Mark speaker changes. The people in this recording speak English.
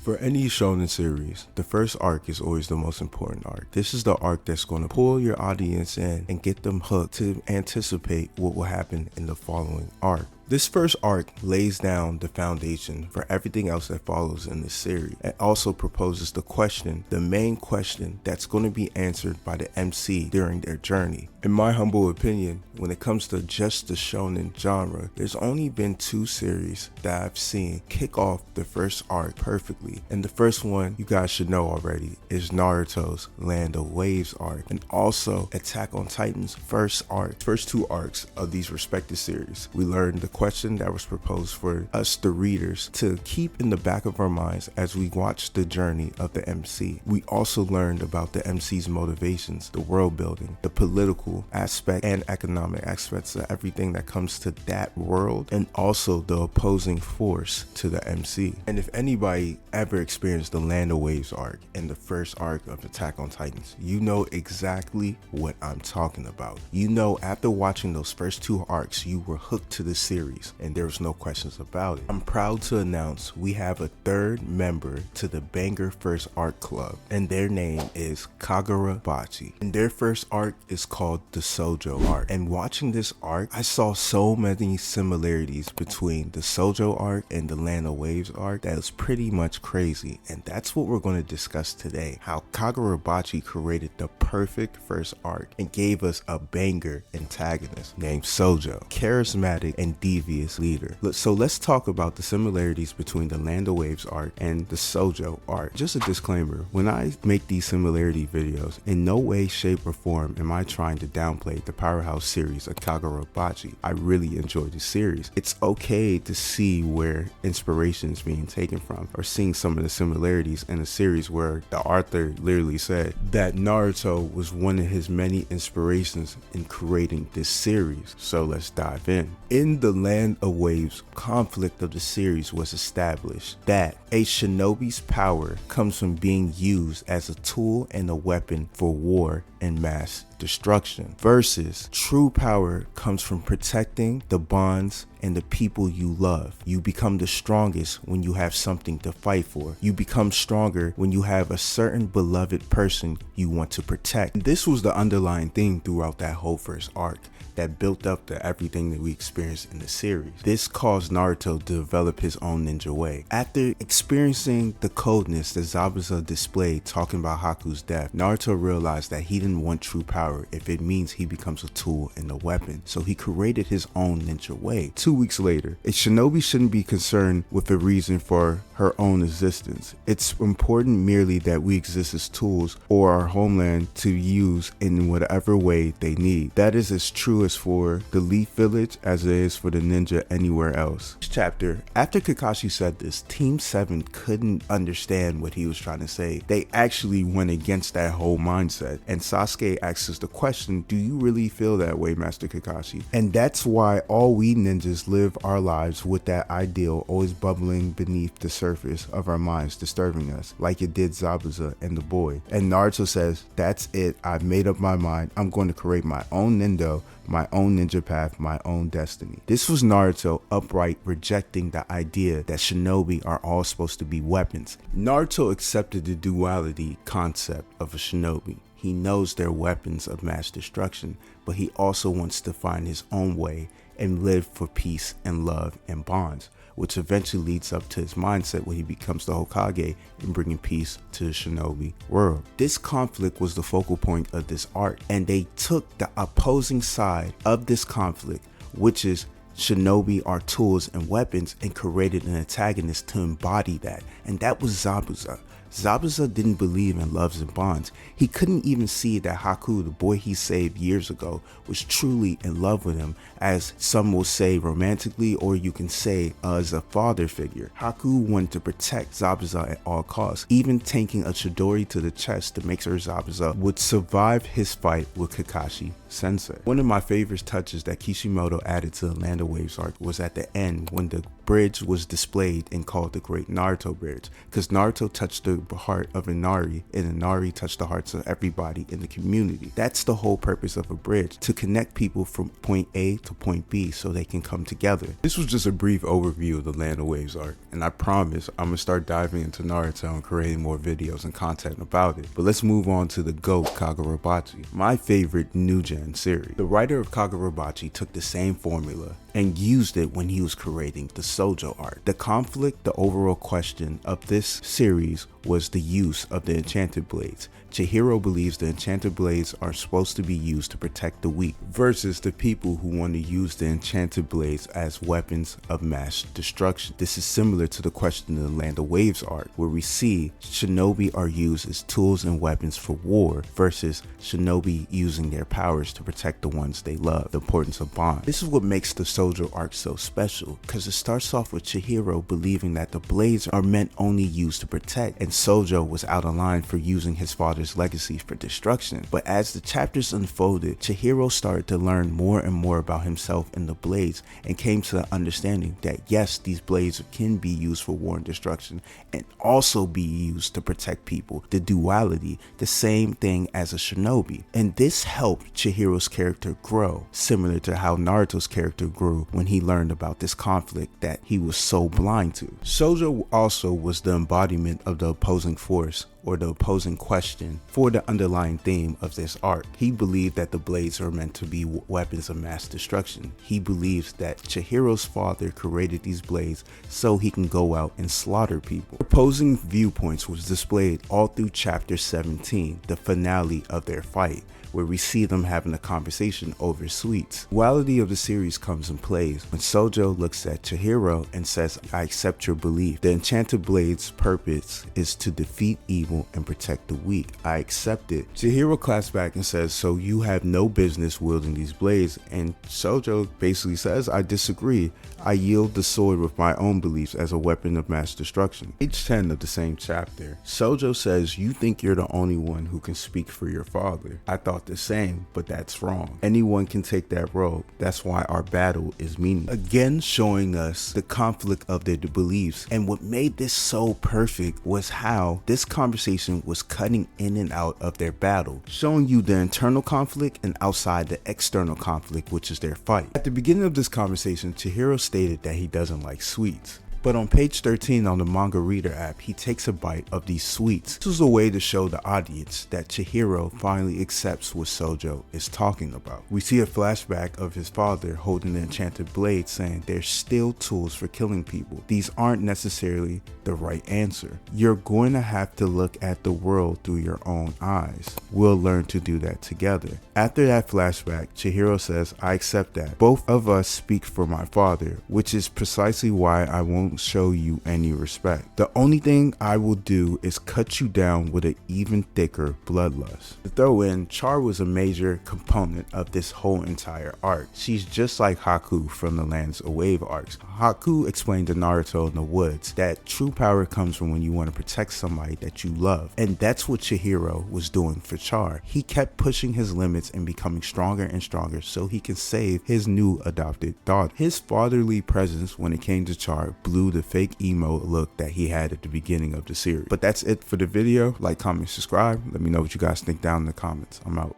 Speaker 1: For any shonen series, the first arc is always the most important arc. This is the arc that's going to pull your audience in and get them hooked to anticipate what will happen in the following arc. This first arc lays down the foundation for everything else that follows in this series. It also proposes the main question that's going to be answered by the MC during their journey. In my humble opinion, when it comes to just the shonen genre, there's only been 2 series that I've seen kick off the first arc perfectly. And the first one, you guys should know already, is Naruto's Land of Waves arc, and also Attack on Titan's first 2 arcs of these respective series. We learned the question that was proposed for us, the readers, to keep in the back of our minds as we watch the journey of the MC. We also learned about the MC's motivations, the world building, the political aspect and economic aspects of everything that comes to that world, and also the opposing force to the MC. And if anybody ever experienced the Land of Waves arc and the first arc of Attack on Titans, you know exactly what I'm talking about. You know, after watching those first 2 arcs, you were hooked to the series and there was no questions about it. I'm proud to announce we have a 3rd member to the Banger First Arc Club, and their name is Kagurabachi. And their first arc is called the SOJO ARC. And watching this arc, I saw so many similarities between the SOJO ARC and the Land of Waves arc that is pretty much crazy. And that's what we're going to discuss today. How Kagurabachi created the perfect first arc and gave us a banger antagonist named SOJO, charismatic and devious leader. So let's talk about the similarities between the Land of Waves arc and the SOJO arc. Just a disclaimer, when I make these similarity videos, in no way, shape, or form am I trying to downplay the powerhouse series of Kagurabachi. I really enjoy the series. It's okay to see where inspiration is being taken from, or seeing some of the similarities in a series where the author literally said that Naruto was one of his many inspirations in creating this series. So let's dive in. In the Land of Waves, conflict of the series was established that a shinobi's power comes from being used as a tool and a weapon for war and mass destruction, versus true power comes from protecting the bonds and the people you love. You become the strongest when you have something to fight for. You become stronger when you have a certain beloved person you want to protect. And this was the underlying thing throughout that whole first arc that built up to everything that we experienced in the series. This caused Naruto to develop his own ninja way. After experiencing the coldness that Zabuza displayed talking about Haku's death, Naruto realized that he didn't want true power if it means he becomes a tool and a weapon. So he created his own ninja way. 2 weeks later, a shinobi shouldn't be concerned with the reason for her own existence. It's important merely that we exist as tools or our homeland to use in whatever way they need. That is as true as for the Leaf Village as it is for the ninja anywhere else. Chapter, after Kakashi said this, Team 7 couldn't understand what he was trying to say. They actually went against that whole mindset, and Sasuke asks us the question, do you really feel that way, Master Kakashi? And that's why all we ninjas live our lives with that ideal always bubbling beneath the surface of our minds, disturbing us, like it did Zabuza and the boy. And Naruto says, that's it, I've made up my mind, I'm going to create my own Nindo, my own ninja path, my own destiny. This was Naruto upright rejecting the idea that shinobi are all supposed to be weapons. Naruto accepted the duality concept of a shinobi. He knows they're weapons of mass destruction, but he also wants to find his own way and live for peace and love and bonds, which eventually leads up to his mindset when he becomes the Hokage and bringing peace to the shinobi world. This conflict was the focal point of this arc, and they took the opposing side of this conflict, which is shinobi are tools and weapons, and created an antagonist to embody that, and that was Zabuza. Zabuza didn't believe in loves and bonds. He couldn't even see that Haku, the boy he saved years ago, was truly in love with him, as some will say romantically, or you can say as a father figure. Haku wanted to protect Zabuza at all costs, even tanking a Chidori to the chest to make sure Zabuza would survive his fight with Kakashi Sensei. One of my favorite touches that Kishimoto added to the Land of Waves arc was at the end when the bridge was displayed and called the Great Naruto Bridge, because Naruto touched the heart of Inari and Inari touched the hearts of everybody in the community. That's the whole purpose of a bridge, to connect people from point A to point B so they can come together. This was just a brief overview of the Land of Waves arc, and I promise I'm gonna start diving into Naruto and creating more videos and content about it. But let's move on to the GOAT Kagurabachi, my favorite new gen series. The writer of Kagurabachi took the same formula and used it when he was creating the SOJO arc. The conflict, the overall question of this series was the use of the enchanted blades. Chihiro believes the enchanted blades are supposed to be used to protect the weak, versus the people who want to use the enchanted blades as weapons of mass destruction. This is similar to the question in the Land of Waves arc, where we see shinobi are used as tools and weapons for war, versus shinobi using their powers to protect the ones they love, the importance of bond. This is what makes the SOJO arc so special, because it starts off with Chihiro believing that the blades are meant only used to protect, and SOJO was out of line for using his father's legacy for destruction. But as the chapters unfolded, Chihiro started to learn more and more about himself and the blades, and came to the understanding that yes, these blades can be used for war and destruction, and also be used to protect people. The duality, the same thing as a shinobi. And this helped Chihiro's character grow, similar to how Naruto's character grew when he learned about this conflict that he was so blind to. SOJO also was the embodiment of the opposing force, or the opposing question, for the underlying theme of this arc. He believed that the blades are meant to be weapons of mass destruction. He believes that Chihiro's father created these blades so he can go out and slaughter people. Opposing viewpoints was displayed all through chapter 17, the finale of their fight, where we see them having a conversation over sweets. Duality of the series comes in plays when SOJO looks at Chihiro and says, I accept your belief. The enchanted blade's purpose is to defeat evil and protect the weak. I accept it. Chihiro claps back and says, so you have no business wielding these blades, and SOJO basically says, I disagree. I yield the sword with my own beliefs as a weapon of mass destruction. Page 10 of the same chapter, SOJO says, you think you're the only one who can speak for your father. I thought the same, but that's wrong. Anyone can take that role. That's why our battle is meaningless. Again, showing us the conflict of their beliefs. And what made this so perfect was how this conversation was cutting in and out of their battle, showing you the internal conflict and outside the external conflict, which is their fight. At the beginning of this conversation, Chihiro stated that he doesn't like sweets. But on page 13 on the manga reader app, he takes a bite of these sweets. This was a way to show the audience that Chihiro finally accepts what SOJO is talking about. We see a flashback of his father holding the enchanted blade, saying there's still tools for killing people. These aren't necessarily the right answer. You're going to have to look at the world through your own eyes. We'll learn to do that together. After that flashback, Chihiro says, I accept that. Both of us speak for my father, which is precisely why I won't show you any respect. The only thing I will do is cut you down with an even thicker bloodlust. To throw in, Char was a major component of this whole entire arc. She's just like Haku from the Lands of Wave arcs. Haku explained to Naruto in the woods that true power comes from when you want to protect somebody that you love. And that's what Chihiro was doing for Char. He kept pushing his limits and becoming stronger and stronger so he can save his new adopted daughter. His fatherly presence when it came to Char blew the fake emo look that he had at the beginning of the series. But that's it for the video. Like, comment, subscribe. Let me know what you guys think down in the comments. I'm out.